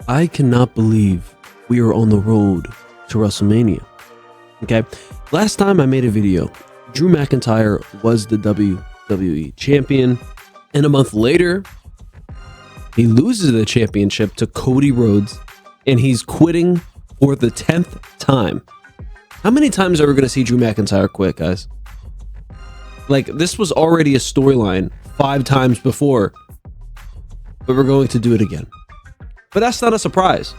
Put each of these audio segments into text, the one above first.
I cannot believe we are on the road to WrestleMania. Okay, last time I made a video, Drew McIntyre was the WWE champion, and a month later, he loses the championship to Cody Rhodes, and he's quitting for the 10th time. How many times are we going to see Drew McIntyre quit, guys? Like, this was already a storyline 5 times before, but we're going to do it again. But that's not a surprise.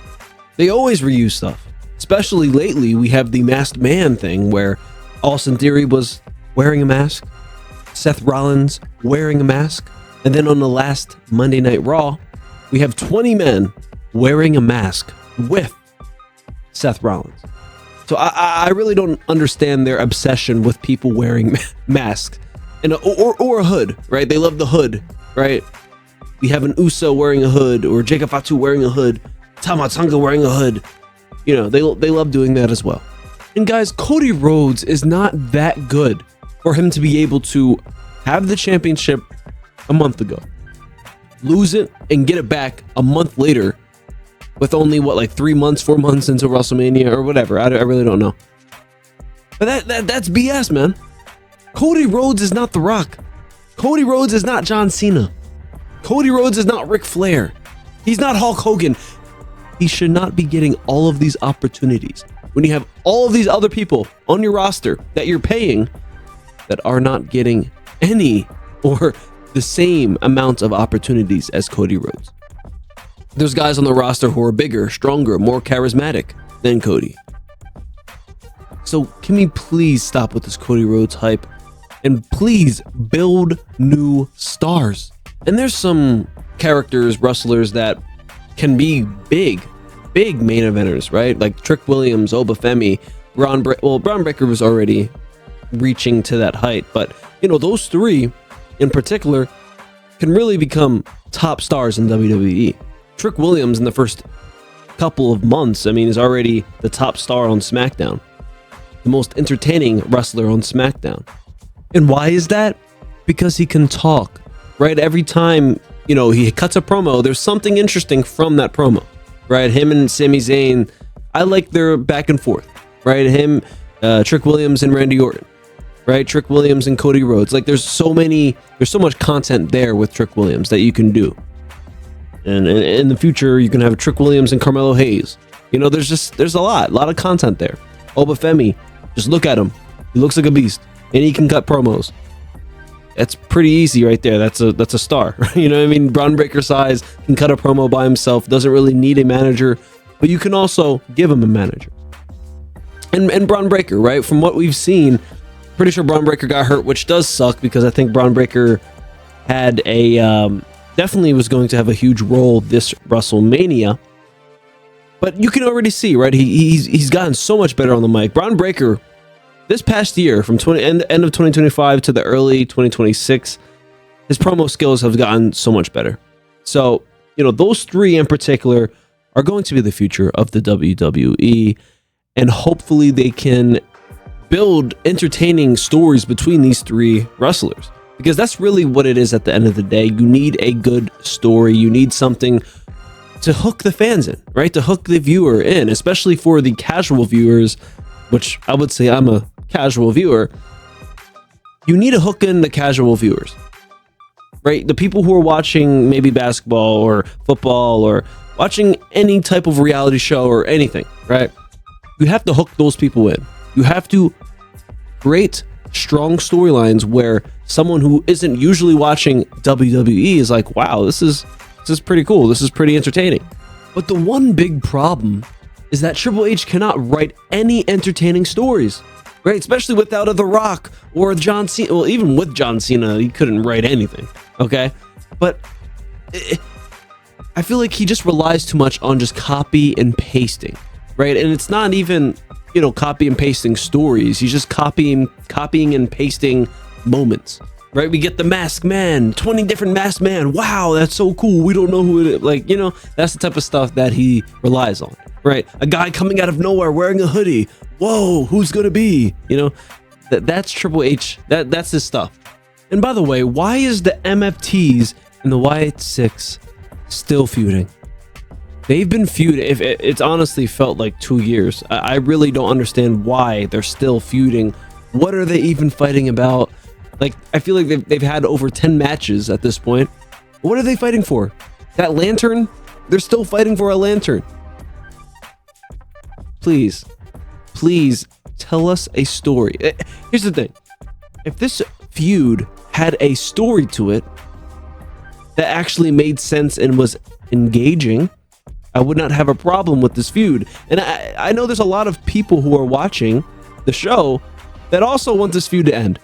They always reuse stuff. Especially lately, we have the masked man thing where Austin Theory was wearing a mask, Seth Rollins wearing a mask, and then on the last Monday Night Raw, we have 20 men wearing a mask with Seth Rollins. So I really don't understand their obsession with people wearing masks and or a hood, right? They love the hood, right? We have an Uso wearing a hood, or Jacob Fatu wearing a hood, Tama Tonga wearing a hood. You know, they love doing that as well. And guys, Cody Rhodes is not that good for him to be able to have the championship a month ago, lose it, and get it back a month later with only, what, like 3 months, 4 months into WrestleMania or whatever. I really don't know. But that's BS, man. Cody Rhodes is not The Rock. Cody Rhodes is not John Cena. Cody Rhodes is not Ric Flair. He's not Hulk Hogan. He should not be getting all of these opportunities when you have all of these other people on your roster that you're paying that are not getting any or the same amount of opportunities as Cody Rhodes. There's guys on the roster who are bigger, stronger, more charismatic than Cody. So can we please stop with this Cody Rhodes hype and please build new stars? And there's some characters, wrestlers that can be big main eventers, right? Like Trick Williams, Obafemi, Braun Breaker was already reaching to that height, but you know, those three in particular can really become top stars in WWE. Trick Williams in the first couple of months, I mean, is already the top star on SmackDown, the most entertaining wrestler on SmackDown. And why is that? Because he can talk, right? Every time, you know, he cuts a promo, there's something interesting from that promo, right? Him and Sami Zayn, I like their back and forth, right? Him, Trick Williams and Randy Orton, right? Trick Williams and Cody Rhodes. Like, there's so much content there with Trick Williams that you can do. And in the future, you can have Trick Williams and Carmelo Hayes. You know, there's a lot of content there. Obafemi, just look at him. He looks like a beast, and he can cut promos. That's pretty easy right there. That's a star. You know what I mean? Braun Breaker size, can cut a promo by himself, doesn't really need a manager, but you can also give him a manager. And Braun Breaker, right? From what we've seen, pretty sure Braun Breaker got hurt, which does suck because I think Braun Breaker had definitely was going to have a huge role this WrestleMania. But you can already see, right? He's gotten so much better on the mic. Braun Breaker, this past year, from end of 2025 to the early 2026, his promo skills have gotten so much better. So, you know, those three in particular are going to be the future of the WWE, and hopefully they can build entertaining stories between these three wrestlers, because that's really what it is at the end of the day. You need a good story. You need something to hook the fans in, right? To hook the viewer in, especially for the casual viewers, which I would say I'm a casual viewer. You need to hook in the casual viewers, right? The people who are watching maybe basketball or football or watching any type of reality show or anything, right? You have to hook those people in. You have to create strong storylines where someone who isn't usually watching WWE is like, wow, this is pretty cool. This is pretty entertaining. But the one big problem is that Triple H cannot write any entertaining stories, right? Especially without The Rock or John Cena. Well, even with John Cena, he couldn't write anything, okay? But I feel like he just relies too much on just copy and pasting, right? And it's not even, you know, copy and pasting stories. He's just copying and pasting moments, right? We get the Masked Man, 20 different Masked Man. Wow, that's so cool. We don't know who it is. Like, you know, that's the type of stuff that he relies on, right? A guy coming out of nowhere wearing a hoodie. Whoa, who's gonna be? You know, that's Triple H. That's his stuff. And by the way, why is the MFTs and the Wyatt Six still feuding? They've been feuding. If it's honestly felt like 2 years. I really don't understand why they're still feuding. What are they even fighting about? Like, I feel like they've had over 10 matches at this point. What are they fighting for? That lantern? They're still fighting for a lantern. Please tell us a story. Here's the thing. If this feud had a story to it that actually made sense and was engaging, I would not have a problem with this feud. And I know there's a lot of people who are watching the show that also want this feud to end,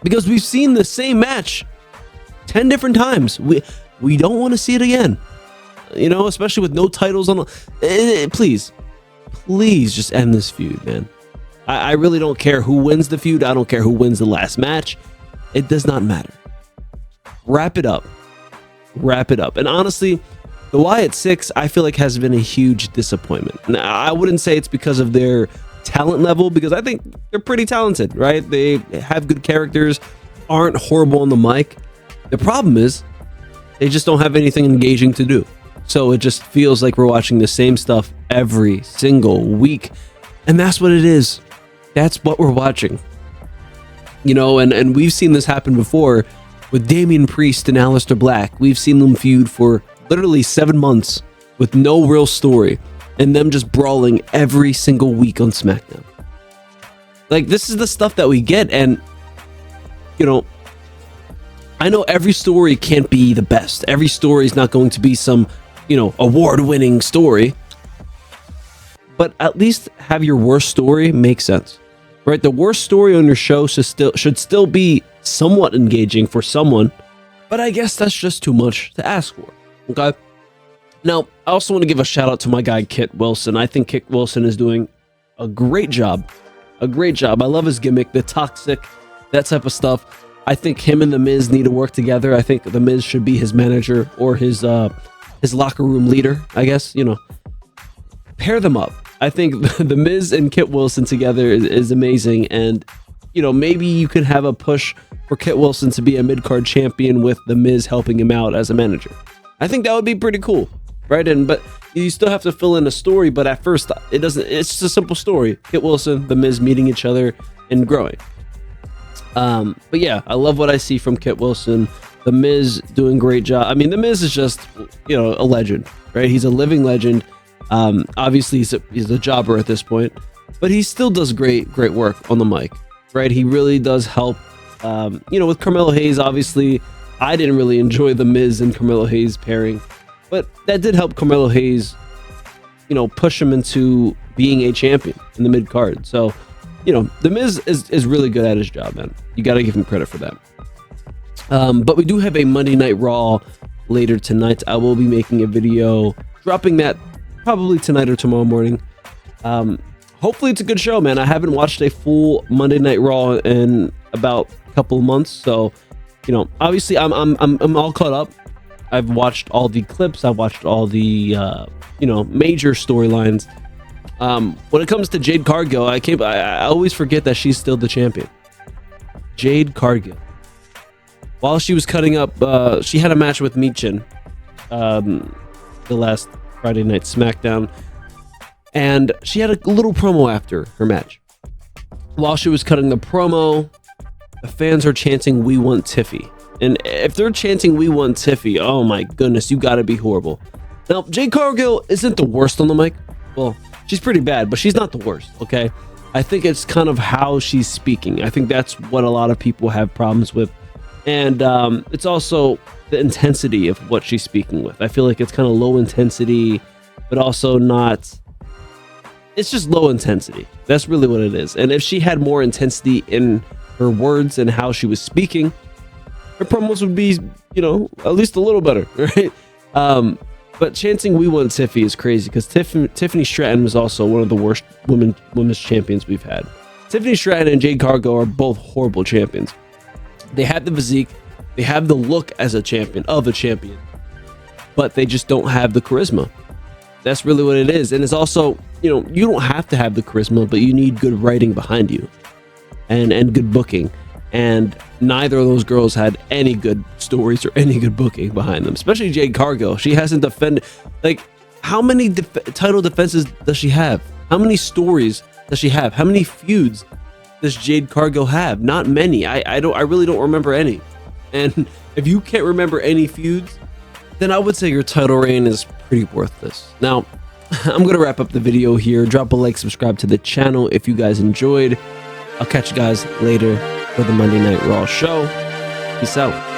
because we've seen the same match 10 different times. We don't want to see it again, you know, especially with no titles on. Please just end this feud, man. I really don't care who wins the feud. I don't care who wins the last match. It does not matter. Wrap it up. And honestly, the Wyatt Six, I feel like, has been a huge disappointment. Now, I wouldn't say it's because of their talent level, because I think they're pretty talented, right? They have good characters, aren't horrible on the mic. The problem is they just don't have anything engaging to do. So it just feels like we're watching the same stuff every single week. And that's what it is. That's what we're watching. You know, and we've seen this happen before with Damian Priest and Aleister Black. We've seen them feud for literally 7 months with no real story, and them just brawling every single week on SmackDown. Like, this is the stuff that we get. And, you know, I know every story can't be the best. Every story is not going to be some, you know, award-winning story. But at least have your worst story make sense, right? The worst story on your show should still be somewhat engaging for someone, but I guess that's just too much to ask for. Okay. Now, I also want to give a shout out to my guy Kit Wilson. I think Kit Wilson is doing a great job. I love his gimmick, the toxic, that type of stuff. I think him and The Miz need to work together. I think The Miz should be his manager or his locker room leader, I guess. You know, pair them up. I think The Miz and Kit Wilson together is amazing. And, you know, maybe you could have a push for Kit Wilson to be a mid-card champion with The Miz helping him out as a manager. I think that would be pretty cool, right? But you still have to fill in a story. But at first, it's just a simple story. Kit Wilson, The Miz meeting each other and growing. But yeah, I love what I see from Kit Wilson. The Miz doing a great job. I mean, The Miz is just, you know, a legend, right? He's a living legend. Obviously he's a jobber at this point, but he still does great work on the mic, right? He really does help. You know, with Carmelo Hayes, obviously I didn't really enjoy the Miz and Carmelo Hayes pairing, but that did help Carmelo Hayes, you know, push him into being a champion in the mid card. So, you know, the Miz is really good at his job, man. You got to give him credit for that. But we do have a Monday Night Raw later tonight. I will be making a video, dropping that probably tonight or tomorrow morning. Hopefully it's a good show, man. I haven't watched a full Monday Night Raw in about a couple of months, so, you know, obviously I'm all caught up. I've watched all the clips. I've watched all the you know, major storylines. When it comes to Jade Cargill, I always forget that she's still the champion. Jade Cargill. While she was cutting up, she had a match with Michin the last Friday Night SmackDown, and she had a little promo after her match. While she was cutting the promo, the fans are chanting, "We want Tiffy." And if they're chanting, "We want Tiffy," oh my goodness, you gotta be horrible. Now, Jade Cargill isn't the worst on the mic. Well, she's pretty bad, but she's not the worst, okay? I think it's kind of how she's speaking. I think that's what a lot of people have problems with. And it's also the intensity of what she's speaking with. I feel like it's kind of low intensity, but also not. It's just low intensity. That's really what it is. And if she had more intensity in her words and how she was speaking, her promos would be, you know, at least a little better, right? But chanting "We want Tiffy" is crazy, because Tiffany Stratton was also one of the worst women's champions we've had. Tiffany Stratton and Jade Cargill are both horrible champions. They have the physique, they have the look as a champion, but they just don't have the charisma. That's really what it is. And it's also, you know, you don't have to have the charisma, but you need good writing behind you and good booking. and neither of those girls had any good stories or any good booking behind them, especially Jade Cargill. She hasn't defended, like, how many title defenses does she have? How many stories does she have? How many feuds does Jade Cargill have? Not many. I really don't remember any. And if you can't remember any feuds, then I would say your title reign is pretty worthless. Now, I'm gonna wrap up the video here. Drop a like, subscribe to the channel if you guys enjoyed. I'll catch you guys later for the Monday Night Raw show. Peace out.